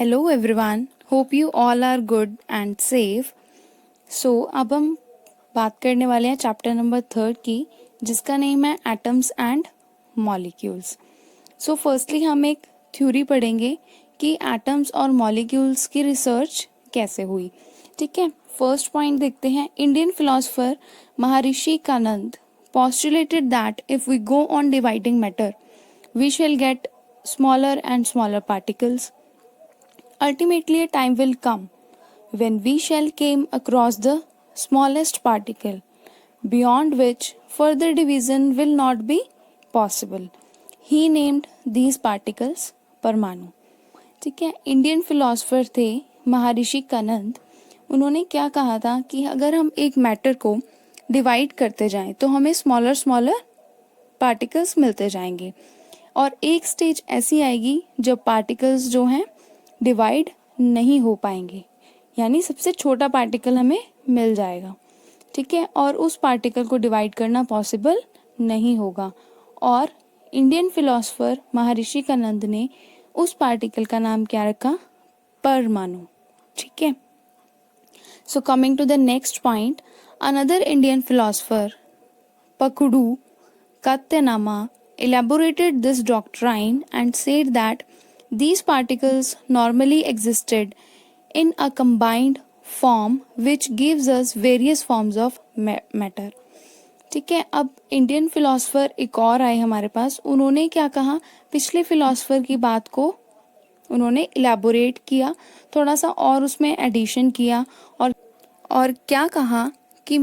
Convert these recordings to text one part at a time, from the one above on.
Hello everyone, hope you all are good and safe. So अब हम बात करने वाले हैं चैप्टर नंबर 3 की, जिसका नेम है atoms and molecules. So firstly हम एक थ्योरी पढ़ेंगे कि एटम्स और मॉलिक्यूल्स की रिसर्च कैसे हुई। ठीक है, फर्स्ट पॉइंट देखते हैं। Indian philosopher Maharshi Kanand postulated that if we go on dividing matter, we shall get smaller and smaller particles. Ultimately, a time will come when we shall come across the smallest particle, beyond which further division will not be possible. He named these particles परमाणु। ठीक है, Indian philosopher थे महर्षि कानंद। उन्होंने क्या कहा था कि अगर हम एक मैटर को डिवाइड करते जाएं तो हमें स्मॉलर स्मॉलर पार्टिकल्स मिलते जाएंगे, और एक स्टेज ऐसी आएगी जब पार्टिकल्स जो हैं डिवाइड नहीं हो पाएंगे, यानी सबसे छोटा पार्टिकल हमें मिल जाएगा। ठीक है, और उस पार्टिकल को डिवाइड करना पॉसिबल नहीं होगा, और इंडियन फिलोसोफर महर्षि कानंद ने उस पार्टिकल का नाम क्या रखा? परमाणु। ठीक है, so coming to the next point, another Indian philosopher पकड़ू Katyanama elaborated this doctrine and said that these particles normally existed in a combined form which gives us various forms of matter. ठीक है, अब Indian philosopher एक और आए हमारे पास। उन्होंने क्या कहा? पिछले फिलोसोफर की बात को उन्होंने इलेबोरेट किया, थोड़ा सा और उसमें एडिशन किया, और क्या कहा कि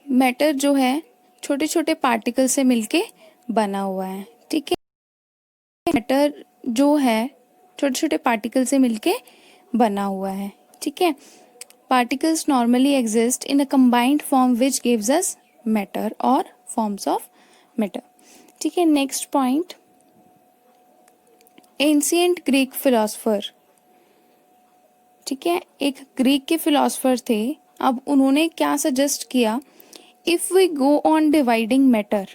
मैटर जो है छोटे छोटे पार्टिकल से मिलके बना हुआ है। ठीक है, मैटर जो है छोटे छोटे पार्टिकल से मिलके बना हुआ है। ठीक है, particles normally exist in a combined form which gives us matter और फॉर्म्स ऑफ मैटर। ठीक है, next point, ancient Greek philosopher. ठीक है, एक ग्रीक के फिलोसोफर थे। अब उन्होंने क्या सजेस्ट किया? If we go on dividing matter,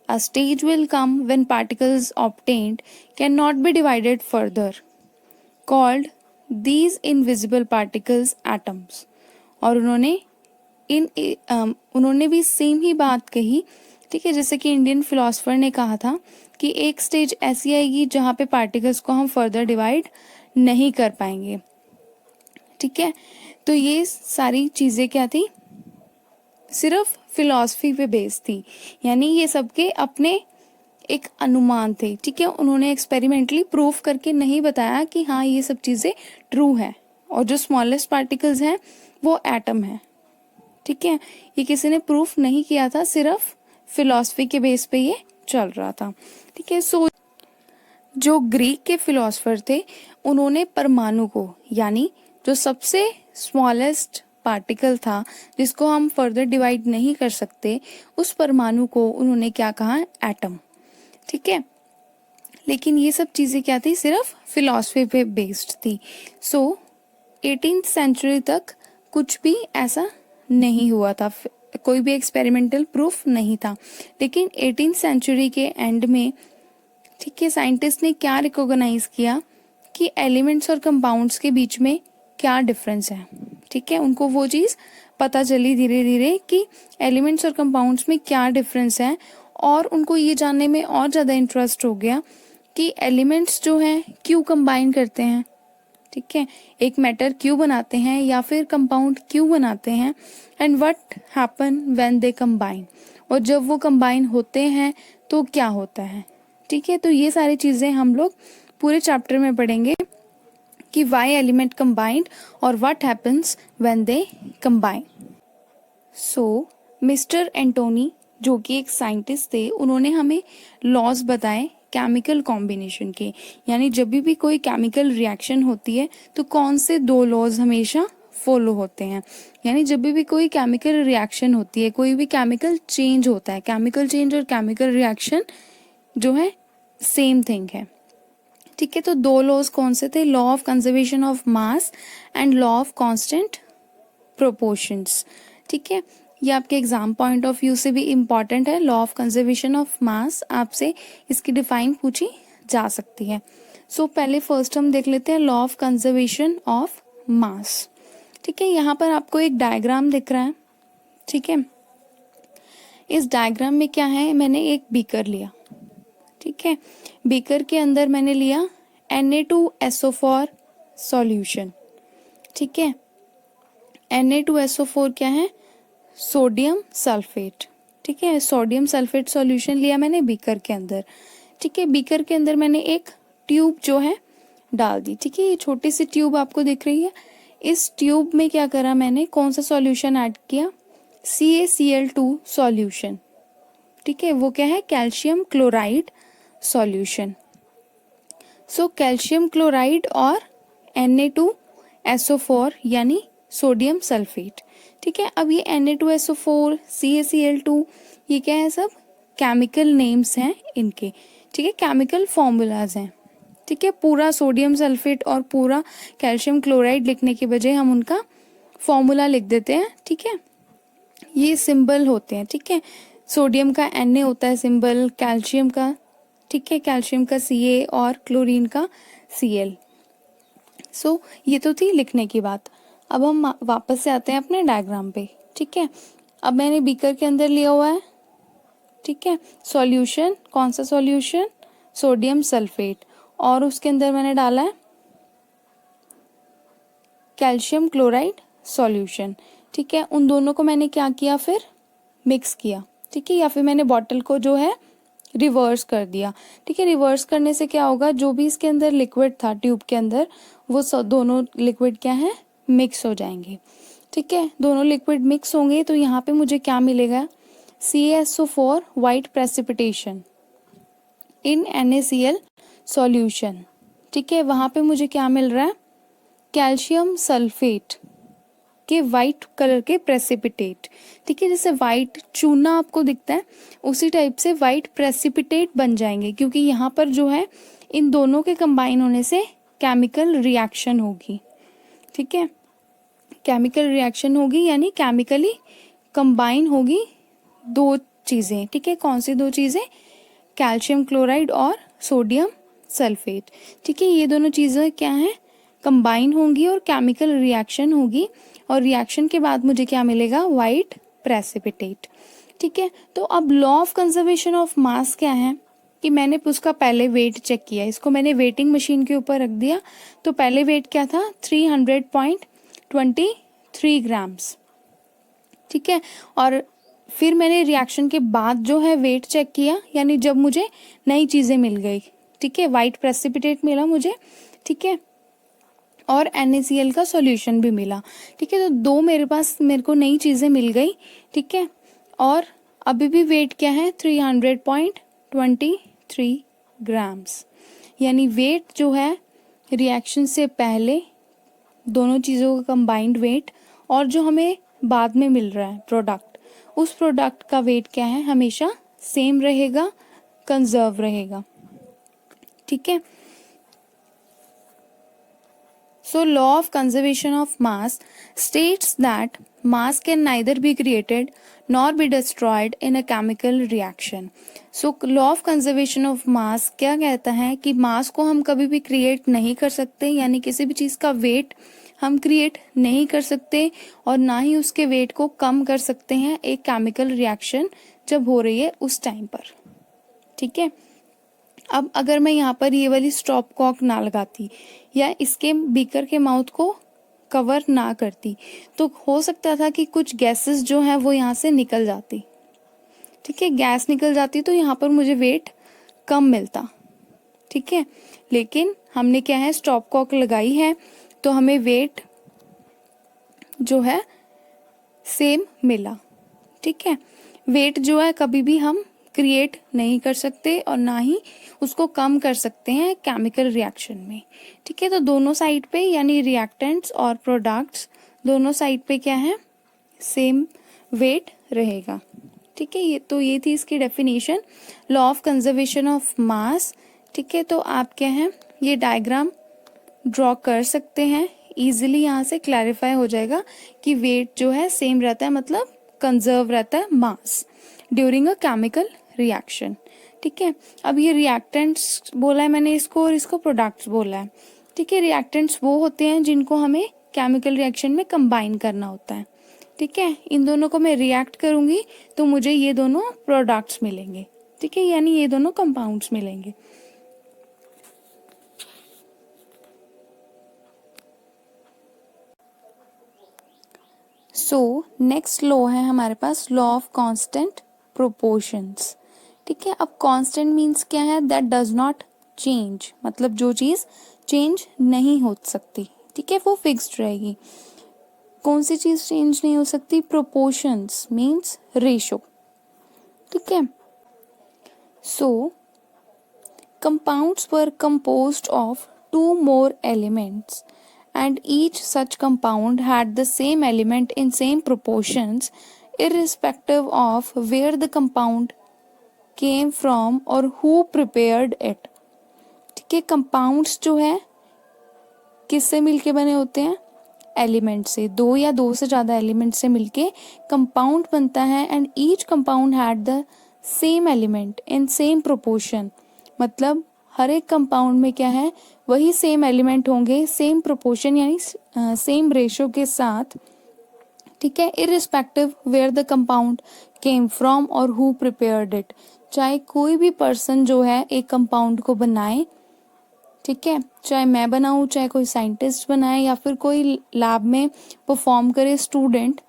a stage will come when particles obtained cannot be divided further, called these invisible particles atoms. और उन्होंने भी सेम ही बात कही। ठीक है, जैसे कि इंडियन फिलोसोफर ने कहा था कि एक स्टेज ऐसी आएगी जहाँ पे पार्टिकल्स को हम फर्दर डिवाइड नहीं कर पाएंगे। ठीक है, तो ये सारी चीज़ें क्या थी? सिर्फ फिलॉसफी पे बेस्ड थी, यानी ये सबके अपने एक अनुमान थे। ठीक है, उन्होंने एक्सपेरिमेंटली प्रूफ करके नहीं बताया कि हाँ ये सब चीज़ें ट्रू है, और जो स्मॉलेस्ट पार्टिकल्स हैं वो एटम है। ठीक है, ये किसी ने प्रूफ नहीं किया था, सिर्फ फिलॉसफी के बेस पे ये चल रहा था। ठीक है, सो जो ग्रीक के फिलोसोफर थे उन्होंने परमाणु को, यानी जो सबसे स्मॉलेस्ट पार्टिकल था जिसको हम फर्दर डिवाइड नहीं कर सकते, उस परमाणु को उन्होंने क्या कहा? एटम। ठीक है, लेकिन ये सब चीज़ें क्या थी? सिर्फ फिलॉसफी पे बेस्ड थी। सो 18th सेंचुरी तक कुछ भी ऐसा नहीं हुआ था, कोई भी एक्सपेरिमेंटल प्रूफ नहीं था। लेकिन 18th सेंचुरी के एंड में, ठीक है, साइंटिस्ट ने क्या रिकॉग्नाइज किया कि एलिमेंट्स और कंपाउंड्स के बीच में क्या डिफरेंस है। ठीक है, उनको वो चीज़ पता चली धीरे धीरे कि एलिमेंट्स और कंपाउंड्स में क्या डिफरेंस है, और उनको ये जानने में और ज़्यादा इंटरेस्ट हो गया कि एलिमेंट्स जो हैं क्यों कंबाइन करते हैं। ठीक है, एक मैटर क्यों बनाते हैं या फिर कंपाउंड क्यों बनाते हैं, and what happen when they combine, और जब वो कंबाइन होते हैं तो क्या होता है। ठीक है, तो ये सारी चीज़ें हम लोग पूरे चैप्टर में पढ़ेंगे कि why element combined और what happens when they combine. So, mister Antoine जो कि एक साइंटिस्ट थे, उन्होंने हमें लॉज बताए केमिकल कॉम्बिनेशन के, यानी जब भी कोई केमिकल रिएक्शन होती है तो कौन से 2 लॉज हमेशा फॉलो होते हैं। यानी जब भी कोई केमिकल रिएक्शन होती है, कोई भी केमिकल चेंज होता है, केमिकल चेंज और केमिकल रिएक्शन जो है सेम थिंग है। ठीक है, तो 2 लॉज कौन से थे? Law of conservation of mass and law of constant proportions. ठीक है, ये आपके एग्जाम पॉइंट ऑफ व्यू से भी इम्पॉर्टेंट है। लॉ ऑफ कंजर्वेशन ऑफ मास आपसे इसकी डिफाइन पूछी जा सकती है। सो पहले फर्स्ट हम देख लेते हैं लॉ ऑफ कंजर्वेशन ऑफ मास। ठीक है, यहाँ पर आपको एक डायग्राम दिख रहा है। ठीक है, इस डायग्राम में क्या है, मैंने एक बीकर लिया। ठीक है, बीकर के अंदर मैंने लिया Na2SO4 सॉल्यूशन। ठीक है, Na2SO4 क्या है, सोडियम सल्फेट। ठीक है, सोडियम सल्फेट सॉल्यूशन लिया मैंने बीकर के अंदर। ठीक है, बीकर के अंदर मैंने एक ट्यूब जो है डाल दी। ठीक है, ये छोटी सी ट्यूब आपको दिख रही है। इस ट्यूब में क्या करा मैंने, कौन सा सॉल्यूशन ऐड किया, CaCl2 सॉल्यूशन। ठीक है, वो क्या है, calcium chloride solution. So calcium chloride और Na2SO4 यानी सोडियम सल्फेट। ठीक है, अब ये Na2SO4 CaCl2 ये क्या है, सब केमिकल नेम्स हैं इनके। ठीक है, केमिकल फॉर्मूलाज हैं। ठीक है, पूरा सोडियम सल्फेट और पूरा कैल्शियम क्लोराइड लिखने के बजाय हम उनका फॉर्मूला लिख देते हैं। ठीक है, ये सिंबल होते हैं। ठीक है, सोडियम का Na होता है सिंबल, कैल्शियम का, ठीक है, कैल्शियम का Ca और क्लोरीन का Cl। सो ये तो थी लिखने की बात। अब हम वापस से आते हैं अपने डायग्राम पे। ठीक है, अब मैंने बीकर के अंदर लिया हुआ है, ठीक है, सॉल्यूशन, कौन सा सॉल्यूशन, सोडियम सल्फेट, और उसके अंदर मैंने डाला है कैल्शियम क्लोराइड सॉल्यूशन। ठीक है, उन दोनों को मैंने क्या किया, फिर मिक्स किया। ठीक है, या फिर मैंने बॉटल को जो है रिवर्स कर दिया। ठीक है, रिवर्स करने से क्या होगा, जो भी इसके अंदर लिक्विड था ट्यूब के अंदर, वो दोनों लिक्विड क्या है, मिक्स हो जाएंगे। ठीक है, दोनों लिक्विड मिक्स होंगे तो यहाँ पे मुझे क्या मिलेगा, CaSO4 वाइट प्रेसिपिटेशन इन NaCl सॉल्यूशन। ठीक है, वहाँ पे मुझे क्या मिल रहा है, कैल्शियम सल्फेट के वाइट कलर के प्रेसिपिटेट। ठीक है, जैसे वाइट चूना आपको दिखता है उसी टाइप से वाइट प्रेसिपिटेट बन जाएंगे, क्योंकि यहाँ पर जो है इन दोनों के कंबाइन होने से केमिकल रिएक्शन होगी। ठीक है, केमिकल रिएक्शन होगी यानी केमिकली कंबाइन होगी दो चीज़ें। ठीक है, कौन सी दो चीज़ें, कैल्शियम क्लोराइड और सोडियम सल्फेट। ठीक है, ये दोनों चीज़ें क्या हैं, कंबाइन होंगी और केमिकल रिएक्शन होगी, और रिएक्शन के बाद मुझे क्या मिलेगा, वाइट प्रेसिपिटेट। ठीक है, तो अब लॉ ऑफ कंजर्वेशन ऑफ मास क्या है कि मैंने उसका पहले वेट चेक किया, इसको मैंने वेटिंग मशीन के ऊपर रख दिया। तो पहले वेट क्या था, 300.23 ग्राम्स। ठीक है, और फिर मैंने रिएक्शन के बाद जो है वेट चेक किया, यानी जब मुझे नई चीज़ें मिल गई। ठीक है, वाइट प्रेसिपिटेट मिला मुझे। ठीक है, और NaCl का सॉल्यूशन भी मिला। ठीक है, तो दो मेरे को नई चीज़ें मिल गई। ठीक है, और अभी भी वेट क्या है, 300.23 ग्राम्स, यानी वेट जो है रिएक्शन से पहले दोनों चीज़ों का कंबाइंड वेट और जो हमें बाद में मिल रहा है प्रोडक्ट, उस प्रोडक्ट का वेट क्या है, हमेशा सेम रहेगा, कंजर्व रहेगा। ठीक है, so law of conservation of mass states that mass can neither be created nor be destroyed in a chemical reaction. So law of conservation of mass क्या कहता है कि मास को हम कभी भी क्रिएट नहीं कर सकते, यानी किसी भी चीज़ का वेट हम क्रिएट नहीं कर सकते और ना ही उसके वेट को कम कर सकते हैं एक केमिकल रिएक्शन जब हो रही है उस टाइम पर। ठीक है, अब अगर मैं यहाँ पर ये वाली स्टॉप कॉक ना लगाती या इसके बीकर के माउथ को कवर ना करती, तो हो सकता था कि कुछ गैसेस जो हैं वो यहाँ से निकल जाती। ठीक है, गैस निकल जाती तो यहाँ पर मुझे वेट कम मिलता। ठीक है, लेकिन हमने क्या है, स्टॉप कॉक लगाई है, तो हमें वेट जो है सेम मिला। ठीक है, वेट जो है कभी भी हम क्रिएट नहीं कर सकते और ना ही उसको कम कर सकते हैं केमिकल रिएक्शन में। ठीक है, तो दोनों साइड पे यानी रिएक्टेंट्स और प्रोडक्ट्स दोनों साइड पे क्या है, सेम वेट रहेगा। ठीक है, ये थी इसकी definition, law of conservation of मास। ठीक है, तो आप क्या है, ये डायग्राम ड्रॉ कर सकते हैं इजीली, यहाँ से क्लैरिफाई हो जाएगा कि वेट जो है सेम रहता है, मतलब कंजर्व रहता है मास ड्यूरिंग अ केमिकल रिएक्शन। ठीक ठीक है। अब ये रिएक्टेंट्स बोला है मैंने इसको और इसको प्रोडक्ट्स बोला है। ठीक है, रिएक्टेंट्स वो होते हैं जिनको हमें केमिकल रिएक्शन में कंबाइन करना होता है। ठीक है, इन दोनों को मैं रिएक्ट करूंगी तो मुझे ये दोनों प्रोडक्ट्स मिलेंगे। ठीक है, यानी ये दोनों कंपाउंड्स मिलेंगे। सो नेक्स्ट लॉ है हमारे पास लॉ ऑफ कांस्टेंट प्रोपोर्शंस। ठीक है, अब कांस्टेंट मीन्स क्या है? दैट डज नॉट चेंज, मतलब जो चीज़ चेंज नहीं हो सकती। ठीक है, वो फिक्स्ड रहेगी। कौन सी चीज़ चेंज नहीं हो सकती? Proportions means ratio. ठीक है, सो compounds were composed of two more elements and each such compound had the same element in same proportions irrespective of where the compound came from or who prepared it। ठीक है, compounds जो है किससे मिलके बने होते हैं? एलिमेंट से, दो या दो से ज़्यादा एलिमेंट से मिलके कंपाउंड बनता है। And each compound had the same element in same proportion, मतलब हर एक कंपाउंड में क्या है? वही सेम एलिमेंट होंगे सेम प्रोपोर्शन यानी सेम रेशो के साथ। ठीक है, irrespective where the compound came from or who prepared it, चाहे कोई भी पर्सन जो है एक कंपाउंड को बनाए। ठीक है, चाहे मैं बनाऊं, चाहे कोई साइंटिस्ट बनाए या फिर कोई लैब में परफॉर्म करे स्टूडेंट,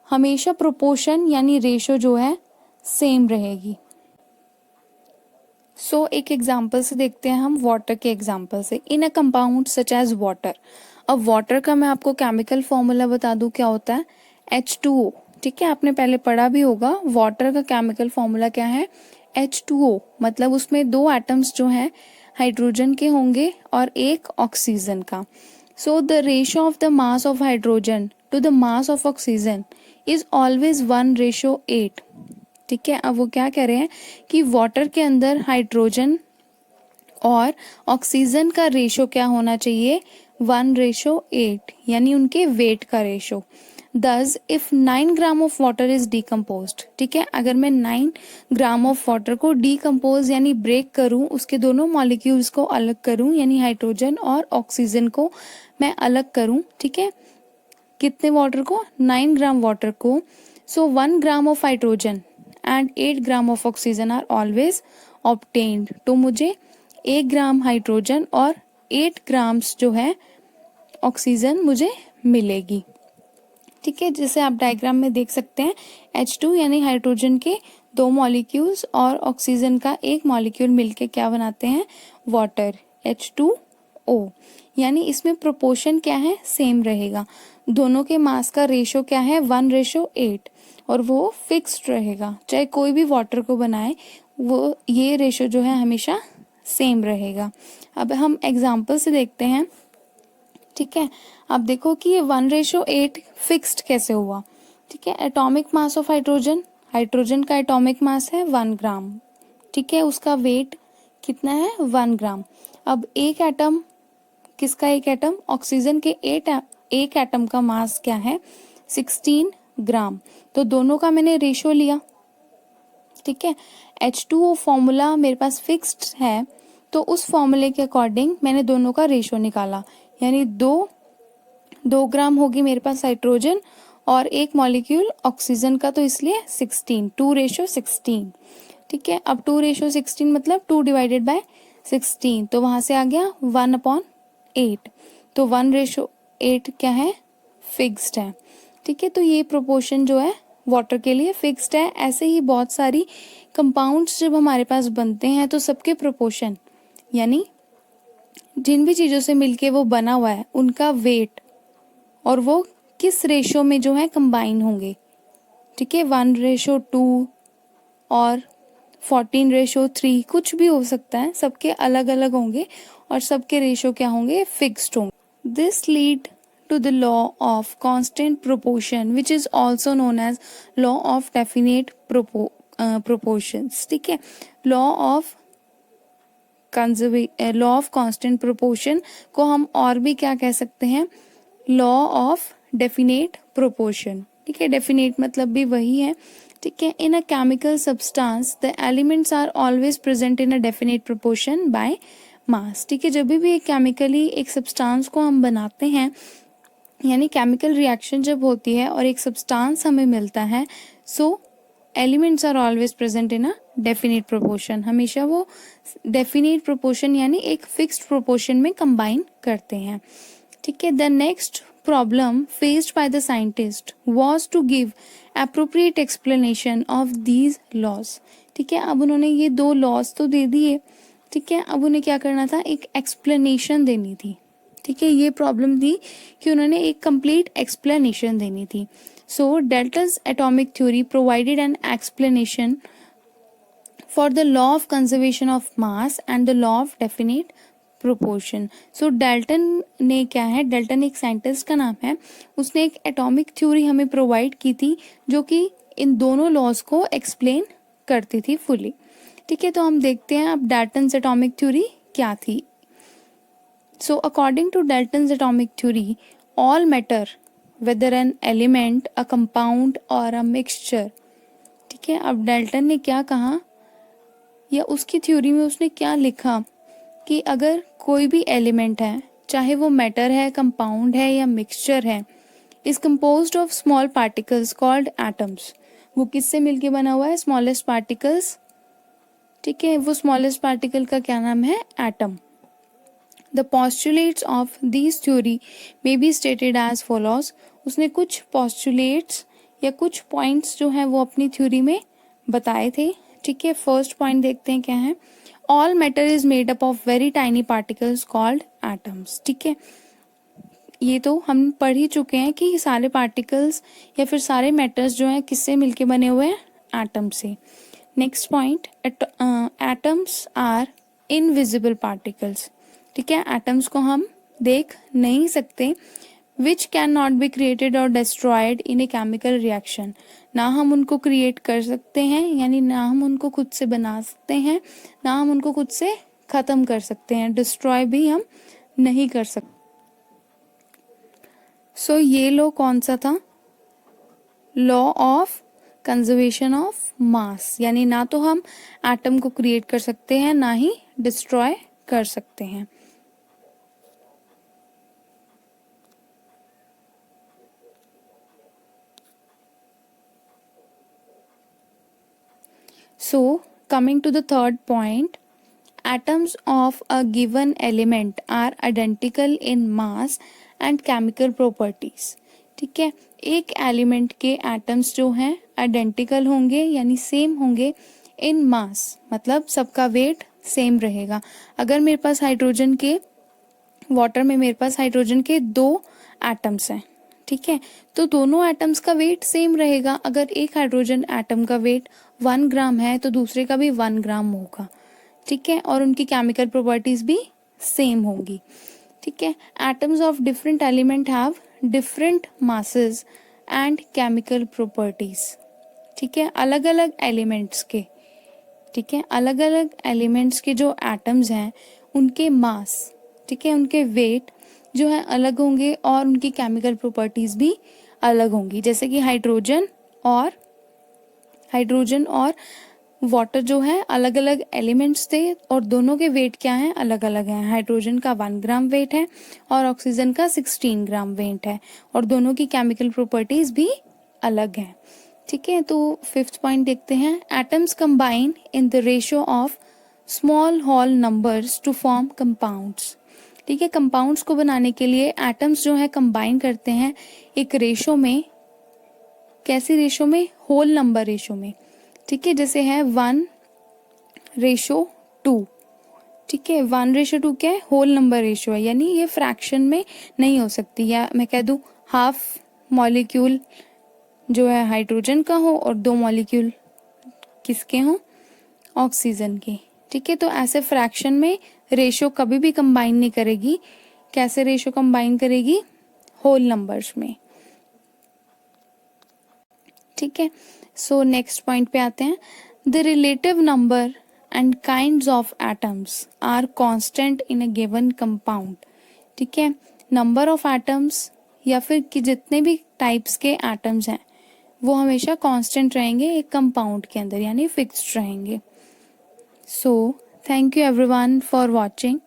हमेशा प्रोपोर्शन यानी रेशो जो है सेम रहेगी। सो एक एग्जाम्पल से देखते हैं हम, वाटर के एग्जाम्पल से। In a compound such as water. अब वाटर का मैं आपको केमिकल फॉर्मूला बता दूं क्या होता है? H2O। ठीक है, आपने पहले पढ़ा भी होगा। वाटर का केमिकल फॉर्मूला क्या है? H2O, मतलब उसमें दो एटम्स जो हैं हाइड्रोजन के होंगे और एक ऑक्सीजन का। So the ratio of the mass of hydrogen to the mass of oxygen is always 1:8। ठीक है, अब वो क्या कह रहे हैं कि वाटर के अंदर हाइड्रोजन और ऑक्सीजन का रेशो क्या होना चाहिए? 1:8, यानी उनके वेट का रेशो। दस if 9 gram of water is decomposed. ठीक है, अगर मैं 9 ग्राम ऑफ वाटर को डिकम्पोज यानी ब्रेक करूं, उसके दोनों मॉलिक्यूल्स को अलग करूं, यानी हाइड्रोजन और ऑक्सीजन को मैं अलग करूं। ठीक है, कितने वाटर को? 9 ग्राम वाटर को। So 1 gram of hydrogen and 8 gram of oxygen are always obtained. तो मुझे 1 ग्राम हाइड्रोजन और 8 ग्राम्स जो है ऑक्सीजन मुझे मिलेगी। ठीक है, जैसे आप डायग्राम में देख सकते हैं, H2 यानी हाइड्रोजन के दो मॉलिक्यूल्स और ऑक्सीजन का एक मॉलिक्यूल मिलके क्या बनाते हैं? Water, H2O। यानी इसमें प्रोपोर्शन क्या है? सेम रहेगा। दोनों के मास का रेशो क्या है? 1:8, और वो फिक्स्ड रहेगा। चाहे कोई भी वाटर को बनाए, वो ये रेशो जो है हमेशा सेम रहेगा। अब हम एग्जाम्पल से देखते हैं। ठीक है, अब देखो कि ये 1:8 फिक्स्ड कैसे हुआ। ठीक है, atomic mass of hydrogen, hydrogen का एटॉमिक मास है 1 ग्राम। ठीक है, उसका वेट कितना है? 1 ग्राम। अब एक एटम, किसका एक एटम? ऑक्सीजन के एक एटम का मास क्या है? 16 ग्राम। तो दोनों का मैंने रेशो लिया। ठीक है, H2O फॉर्मूला मेरे पास फिक्स्ड है, तो उस फॉर्मूले के अकॉर्डिंग मैंने दोनों का रेशो निकाला, यानी 2 ग्राम होगी मेरे पास हाइड्रोजन और एक मॉलिक्यूल ऑक्सीजन का, तो इसलिए 16, 2:16। ठीक है, अब 2:16 मतलब 2 डिवाइडेड बाय 16, तो वहां से आ गया 1/8। तो 1:8 क्या है? फिक्स्ड है। ठीक है, तो ये प्रोपोर्शन जो है वाटर के लिए फिक्स्ड है। ऐसे ही बहुत सारी कंपाउंड्स जब हमारे पास बनते हैं तो सबके प्रोपोर्शन, यानी जिन भी चीज़ों से मिलके वो बना हुआ है, उनका वेट और वो किस रेशो में जो है कंबाइन होंगे। ठीक है, 1:2 और 14:3, कुछ भी हो सकता है, सबके अलग अलग होंगे और सबके रेशो क्या होंगे? फिक्स्ड होंगे। This lead to the law of constant proportion which is also known as law of definite proportions। ठीक है, law of constant proportion को हम और भी क्या कह सकते हैं? law of definite proportion। ठीक है, डेफिनेट मतलब भी वही है ठीक है। In a chemical substance the elements are always present in a definite proportion by mass. ठीक है, जब भी एक केमिकली एक सब्सटेंस को हम बनाते हैं, यानी केमिकल रिएक्शन जब होती है और एक सब्सटेंस हमें मिलता है, so elements are always present in a definite proportion. हमेशा वो डेफिनेट प्रोपोर्शन यानी एक फिक्स्ड प्रोपोर्शन में कंबाइन करते हैं। ठीक है। The next problem faced by the scientist was to give appropriate explanation of these laws. ठीक है, अब उन्होंने ये दो लॉज तो दे दिए, ठीक है, अब उन्हें क्या करना था, एक एक्सप्लेनेशन देनी थी। ठीक है, ये प्रॉब्लम थी कि उन्होंने एक कंप्लीट एक्सप्लेनेशन देनी थी। So Dalton's atomic theory provided an explanation for the law of conservation of mass and the law of definite proportion. So Dalton ने क्या है, डाल्टन एक साइंटिस्ट का नाम है, उसने एक एटॉमिक थ्योरी हमें प्रोवाइड की थी जो कि इन दोनों लॉज को एक्सप्लेन करती थी फुली। ठीक है, तो हम देखते हैं अब डाल्टन्स एटॉमिक थ्योरी क्या थी। So according to Dalton's atomic theory all matter whether an element a compound or a mixture. ठीक है, अब डाल्टन ने क्या कहा या उसकी थ्योरी में उसने क्या लिखा कि अगर कोई भी एलिमेंट है, चाहे वो मैटर है, कंपाउंड है या मिक्सचर है, is composed of small particles called atoms. वो किससे मिलके बना हुआ है, स्मॉलेस्ट पार्टिकल्स। ठीक है, वो स्मॉलेस्ट पार्टिकल का क्या नाम है, atom. The postulates of this theory may be stated as follows. उसने कुछ postulates या कुछ पॉइंट्स जो हैं वो अपनी थ्योरी में बताए थे। ठीक है, फर्स्ट पॉइंट देखते हैं क्या है, all matter is made up of very tiny particles called atoms. ठीक है, ये तो हम पढ़ ही चुके हैं कि सारे पार्टिकल्स या फिर सारे मैटर्स जो हैं किससे मिलके बने हुए हैं, एटम से। Next point, atoms are invisible particles. ठीक है, एटम्स को हम देख नहीं सकते, which can not be created और destroyed in a chemical reaction. ना हम उनको क्रिएट कर सकते हैं, यानी ना हम उनको खुद से बना सकते हैं, ना हम उनको खुद से ख़त्म कर सकते हैं, डिस्ट्रॉय भी हम नहीं कर सकते। सो ये लॉ कौन सा था, लॉ ऑफ कंजर्वेशन ऑफ मास, यानी ना तो हम एटम को क्रिएट कर सकते हैं ना ही डिस्ट्रॉय कर सकते हैं। So, coming to the third point, atoms of a given element are identical in mass and chemical properties. ठीक है, एक एलिमेंट के एटम्स जो हैं आइडेंटिकल होंगे यानी सेम होंगे इन मास, मतलब सबका वेट सेम रहेगा। अगर मेरे पास हाइड्रोजन के वाटर में मेरे पास हाइड्रोजन के दो एटम्स हैं, ठीक है, तो दोनों एटम्स का वेट सेम रहेगा। अगर एक हाइड्रोजन एटम का वेट 1 ग्राम है तो दूसरे का भी 1 ग्राम होगा। ठीक है, और उनकी केमिकल प्रॉपर्टीज भी सेम होंगी। ठीक है, atoms of different element have different masses and chemical properties. ठीक है, अलग अलग एलिमेंट्स के, ठीक है, अलग अलग एलिमेंट्स के जो एटम्स हैं उनके मास, ठीक है, उनके वेट जो है अलग होंगे और उनकी केमिकल प्रॉपर्टीज भी अलग होंगी। जैसे कि हाइड्रोजन और वाटर जो है अलग अलग एलिमेंट्स थे और दोनों के वेट क्या हैं, अलग अलग हैं। हाइड्रोजन का 1 ग्राम वेट है और ऑक्सीजन का 16 ग्राम वेट है और दोनों की केमिकल प्रॉपर्टीज भी अलग हैं। ठीक है, तो फिफ्थ पॉइंट देखते हैं, atoms combine in the ratio of small whole numbers to form compounds. ठीक है, कंपाउंड्स को बनाने के लिए एटम्स जो है कंबाइन करते हैं एक रेशो में। कैसी रेशो में, होल नंबर रेशो में। ठीक है, जैसे है 1:2। ठीक है, 1:2 क्या है, होल नंबर रेशो है, यानी ये फ्रैक्शन में नहीं हो सकती। या मैं कह दूं हाफ मॉलिक्यूल जो है हाइड्रोजन का हो और 2 मॉलिक्यूल किसके हों, ऑक्सीजन के। ठीक है, तो ऐसे फ्रैक्शन में रेशो कभी भी कंबाइन नहीं करेगी। कैसे रेशो कंबाइन करेगी, होल नंबर्स में। ठीक है, सो नेक्स्ट पॉइंट पे आते हैं, the relative number and kinds of atoms are constant in a given compound. ठीक है, नंबर ऑफ एटम्स या फिर कि जितने भी टाइप्स के एटम्स हैं वो हमेशा कांस्टेंट रहेंगे एक कंपाउंड के अंदर, यानी फिक्स्ड रहेंगे। So thank you everyone for watching.